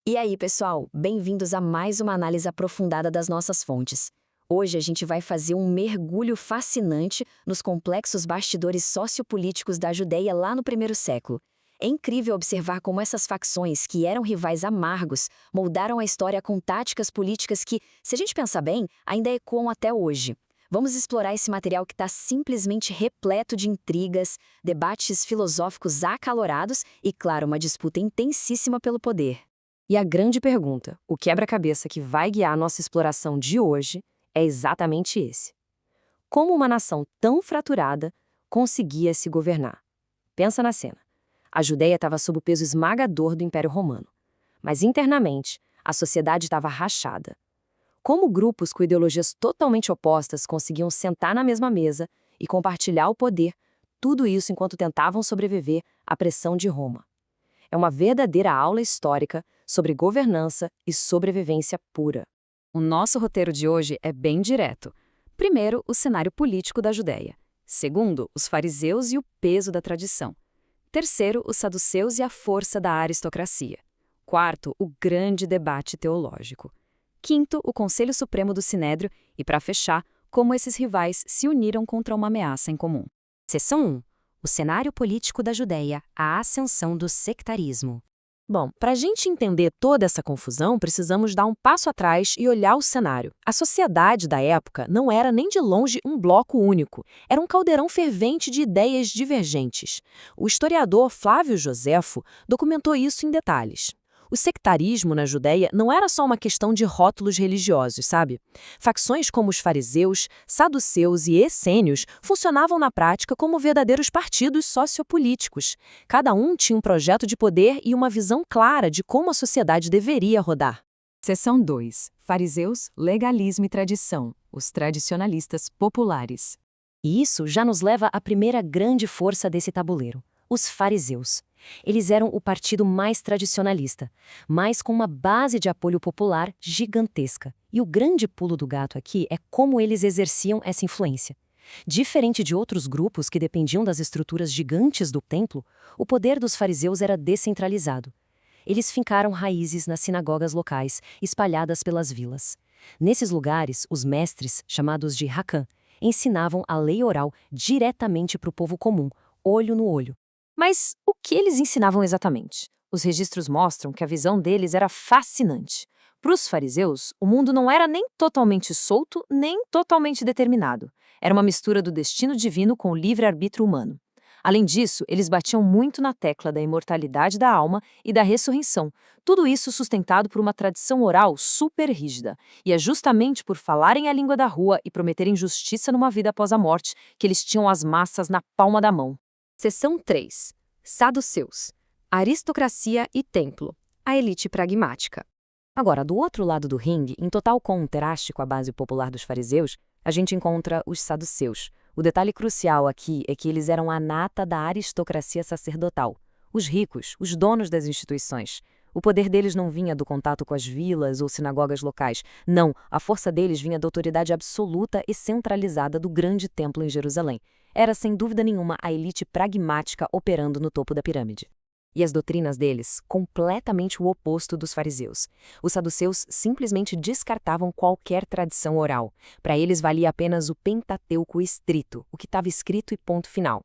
E aí, pessoal, bem-vindos a mais uma análise aprofundada das nossas fontes. Hoje a gente vai fazer um mergulho fascinante nos complexos bastidores sociopolíticos da Judéia lá no primeiro século. É incrível observar como essas facções, que eram rivais amargos, moldaram a história com táticas políticas que, se a gente pensar bem, ainda ecoam até hoje. Vamos explorar esse material que está simplesmente repleto de intrigas, debates filosóficos acalorados e, claro, uma disputa intensíssima pelo poder. E a grande pergunta, o quebra-cabeça que vai guiar a nossa exploração de hoje, é exatamente esse. Como uma nação tão fraturada conseguia se governar? Pensa na cena. A Judéia estava sob o peso esmagador do Império Romano. Mas internamente, a sociedade estava rachada. Como grupos com ideologias totalmente opostas conseguiam sentar na mesma mesa e compartilhar o poder, tudo isso enquanto tentavam sobreviver à pressão de Roma? É uma verdadeira aula histórica sobre governança e sobrevivência pura. O nosso roteiro de hoje é bem direto. Primeiro, o cenário político da Judéia. Segundo, os fariseus e o peso da tradição. Terceiro, os saduceus e a força da aristocracia. Quarto, o grande debate teológico. Quinto, o Conselho Supremo do Sinédrio e, para fechar, como esses rivais se uniram contra uma ameaça em comum. Seção 1. O cenário político da Judéia, a ascensão do sectarismo. Bom, para a gente entender toda essa confusão, precisamos dar um passo atrás e olhar o cenário. A sociedade da época não era nem de longe um bloco único, era um caldeirão fervente de ideias divergentes. O historiador Flávio Joséfo documentou isso em detalhes. O sectarismo na Judéia não era só uma questão de rótulos religiosos, sabe? Facções como os fariseus, saduceus e essênios funcionavam na prática como verdadeiros partidos sociopolíticos. Cada um tinha um projeto de poder e uma visão clara de como a sociedade deveria rodar. Seção 2. Fariseus, legalismo e tradição. Os tradicionalistas populares. E isso já nos leva à primeira grande força desse tabuleiro, os fariseus. Eles eram o partido mais tradicionalista, mas com uma base de apoio popular gigantesca. E o grande pulo do gato aqui é como eles exerciam essa influência. Diferente de outros grupos que dependiam das estruturas gigantes do templo, o poder dos fariseus era descentralizado. Eles fincaram raízes nas sinagogas locais, espalhadas pelas vilas. Nesses lugares, os mestres, chamados de Hakam, ensinavam a lei oral diretamente para o povo comum, olho no olho. Mas o que eles ensinavam exatamente? Os registros mostram que a visão deles era fascinante. Para os fariseus, o mundo não era nem totalmente solto, nem totalmente determinado. Era uma mistura do destino divino com o livre-arbítrio humano. Além disso, eles batiam muito na tecla da imortalidade da alma e da ressurreição, tudo isso sustentado por uma tradição oral super rígida. E é justamente por falarem a língua da rua e prometerem justiça numa vida após a morte que eles tinham as massas na palma da mão. Seção 3. Saduceus. Aristocracia e templo. A elite pragmática. Agora, do outro lado do ringue, em total contraste com a base popular dos fariseus, a gente encontra os saduceus. O detalhe crucial aqui é que eles eram a nata da aristocracia sacerdotal. Os ricos, os donos das instituições. O poder deles não vinha do contato com as vilas ou sinagogas locais. Não, a força deles vinha da autoridade absoluta e centralizada do grande templo em Jerusalém. Era, sem dúvida nenhuma, a elite pragmática operando no topo da pirâmide. E as doutrinas deles, completamente o oposto dos fariseus. Os saduceus simplesmente descartavam qualquer tradição oral. Para eles valia apenas o Pentateuco estrito, o que estava escrito e ponto final.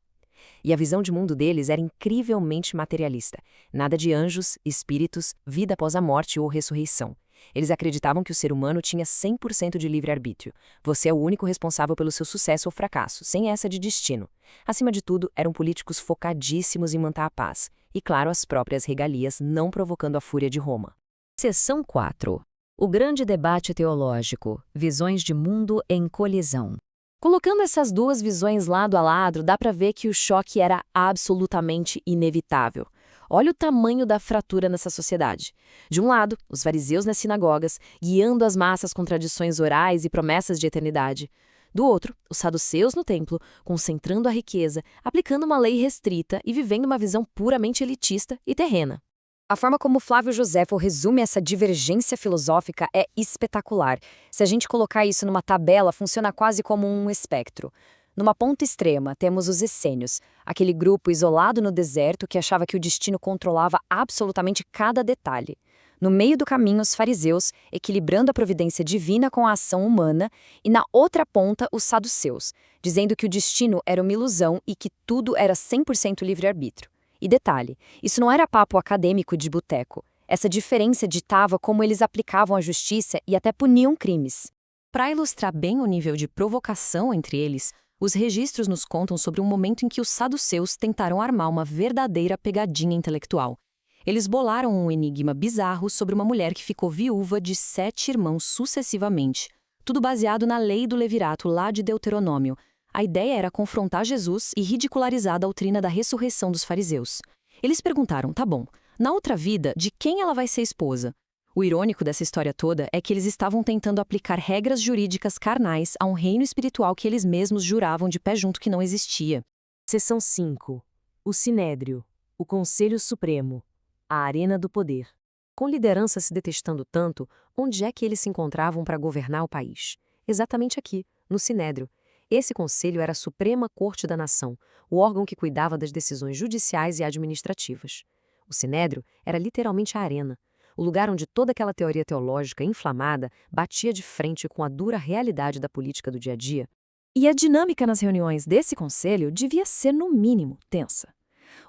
E a visão de mundo deles era incrivelmente materialista. Nada de anjos, espíritos, vida após a morte ou ressurreição. Eles acreditavam que o ser humano tinha 100% de livre-arbítrio. Você é o único responsável pelo seu sucesso ou fracasso, sem essa de destino. Acima de tudo, eram políticos focadíssimos em manter a paz. E, claro, as próprias regalias, não provocando a fúria de Roma. Seção 4. O grande debate teológico. Visões de mundo em colisão. Colocando essas duas visões lado a lado, dá para ver que o choque era absolutamente inevitável. Olha o tamanho da fratura nessa sociedade. De um lado, os fariseus nas sinagogas, guiando as massas com tradições orais e promessas de eternidade. Do outro, os saduceus no templo, concentrando a riqueza, aplicando uma lei restrita e vivendo uma visão puramente elitista e terrena. A forma como Flávio Joséfo resume essa divergência filosófica é espetacular. Se a gente colocar isso numa tabela, funciona quase como um espectro. Numa ponta extrema, temos os essênios, aquele grupo isolado no deserto que achava que o destino controlava absolutamente cada detalhe. No meio do caminho, os fariseus, equilibrando a providência divina com a ação humana, e na outra ponta, os saduceus, dizendo que o destino era uma ilusão e que tudo era 100% livre-arbítrio. E detalhe, isso não era papo acadêmico de boteco. Essa diferença ditava como eles aplicavam a justiça e até puniam crimes. Para ilustrar bem o nível de provocação entre eles, os registros nos contam sobre um momento em que os saduceus tentaram armar uma verdadeira pegadinha intelectual. Eles bolaram um enigma bizarro sobre uma mulher que ficou viúva de 7 irmãos sucessivamente, tudo baseado na lei do levirato lá de Deuteronômio. A ideia era confrontar Jesus e ridicularizar a doutrina da ressurreição dos fariseus. Eles perguntaram, tá bom, na outra vida, de quem ela vai ser esposa? O irônico dessa história toda é que eles estavam tentando aplicar regras jurídicas carnais a um reino espiritual que eles mesmos juravam de pé junto que não existia. Seção 5. O Sinédrio, o Conselho Supremo, a Arena do Poder. Com liderança se detestando tanto, onde é que eles se encontravam para governar o país? Exatamente aqui, no Sinédrio. Esse conselho era a Suprema Corte da Nação, o órgão que cuidava das decisões judiciais e administrativas. O Sinédrio era literalmente a arena, o lugar onde toda aquela teoria teológica inflamada batia de frente com a dura realidade da política do dia a dia. E a dinâmica nas reuniões desse conselho devia ser, no mínimo, tensa.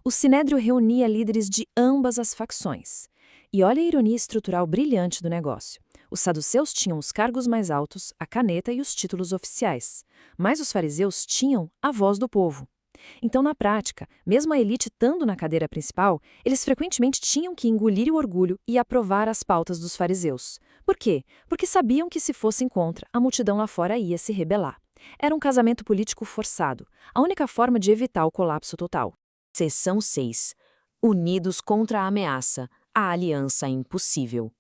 O Sinédrio reunia líderes de ambas as facções. E olha a ironia estrutural brilhante do negócio. Os saduceus tinham os cargos mais altos, a caneta e os títulos oficiais. Mas os fariseus tinham a voz do povo. Então, na prática, mesmo a elite estando na cadeira principal, eles frequentemente tinham que engolir o orgulho e aprovar as pautas dos fariseus. Por quê? Porque sabiam que se fossem contra, a multidão lá fora ia se rebelar. Era um casamento político forçado, a única forma de evitar o colapso total. Seção 6. Unidos contra a ameaça, a aliança impossível.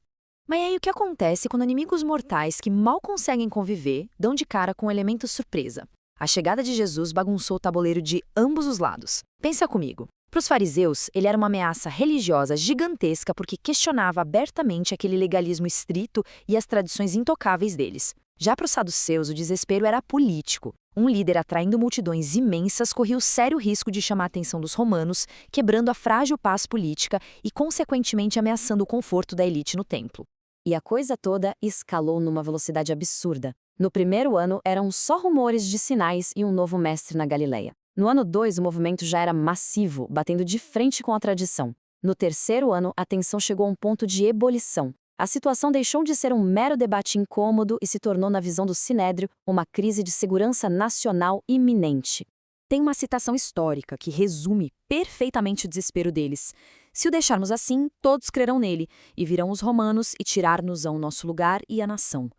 Mas aí o que acontece quando inimigos mortais que mal conseguem conviver dão de cara com um elemento surpresa? A chegada de Jesus bagunçou o tabuleiro de ambos os lados. Pensa comigo. Para os fariseus, ele era uma ameaça religiosa gigantesca porque questionava abertamente aquele legalismo estrito e as tradições intocáveis deles. Já para os saduceus, o desespero era político. Um líder atraindo multidões imensas corria o sério risco de chamar a atenção dos romanos, quebrando a frágil paz política e, consequentemente, ameaçando o conforto da elite no templo. E a coisa toda escalou numa velocidade absurda. No primeiro ano, eram só rumores de sinais e um novo mestre na Galileia. No ano 2, o movimento já era massivo, batendo de frente com a tradição. No terceiro ano, a tensão chegou a um ponto de ebulição. A situação deixou de ser um mero debate incômodo e se tornou, na visão do Sinédrio, uma crise de segurança nacional iminente. Tem uma citação histórica que resume perfeitamente o desespero deles. Se o deixarmos assim, todos crerão nele, e virão os romanos e tirar-nos-ão nosso lugar e a nação.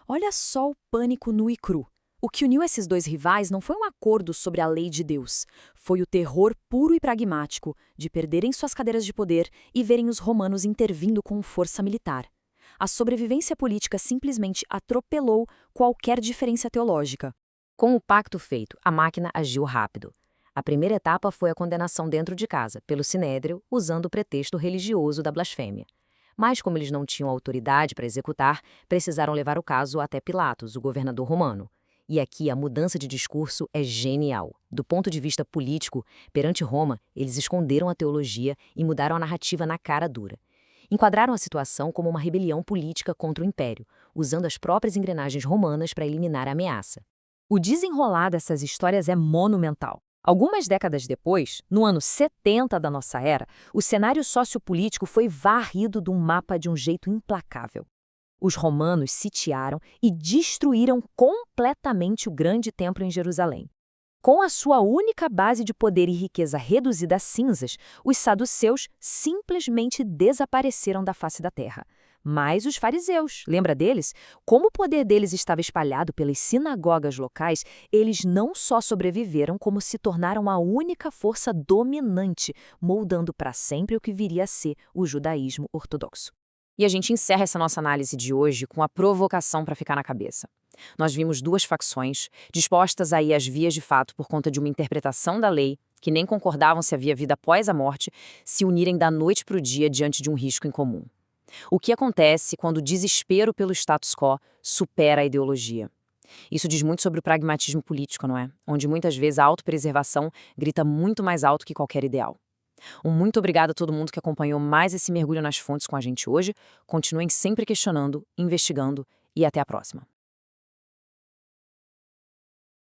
Olha só o pânico nu e cru. O que uniu esses dois rivais não foi um acordo sobre a lei de Deus. Foi o terror puro e pragmático de perderem suas cadeiras de poder e verem os romanos intervindo com força militar. A sobrevivência política simplesmente atropelou qualquer diferença teológica. Com o pacto feito, a máquina agiu rápido. A primeira etapa foi a condenação dentro de casa, pelo Sinédrio, usando o pretexto religioso da blasfêmia. Mas, como eles não tinham autoridade para executar, precisaram levar o caso até Pilatos, o governador romano. E aqui a mudança de discurso é genial. Do ponto de vista político, perante Roma, eles esconderam a teologia e mudaram a narrativa na cara dura. Enquadraram a situação como uma rebelião política contra o Império, usando as próprias engrenagens romanas para eliminar a ameaça. O desenrolar dessas histórias é monumental. Algumas décadas depois, no ano 70 da nossa era, o cenário sociopolítico foi varrido de um mapa de um jeito implacável. Os romanos sitiaram e destruíram completamente o grande templo em Jerusalém. Com a sua única base de poder e riqueza reduzida a cinzas, os saduceus simplesmente desapareceram da face da terra. Mas os fariseus, lembra deles? Como o poder deles estava espalhado pelas sinagogas locais, eles não só sobreviveram, como se tornaram a única força dominante, moldando para sempre o que viria a ser o judaísmo ortodoxo. E a gente encerra essa nossa análise de hoje com a provocação para ficar na cabeça. Nós vimos duas facções, dispostas a ir às vias de fato por conta de uma interpretação da lei, que nem concordavam se havia vida após a morte, se unirem da noite para o dia diante de um risco em comum. O que acontece quando o desespero pelo status quo supera a ideologia? Isso diz muito sobre o pragmatismo político, não é? Onde muitas vezes a autopreservação grita muito mais alto que qualquer ideal. Um muito obrigado a todo mundo que acompanhou mais esse mergulho nas fontes com a gente hoje. Continuem sempre questionando, investigando e até a próxima.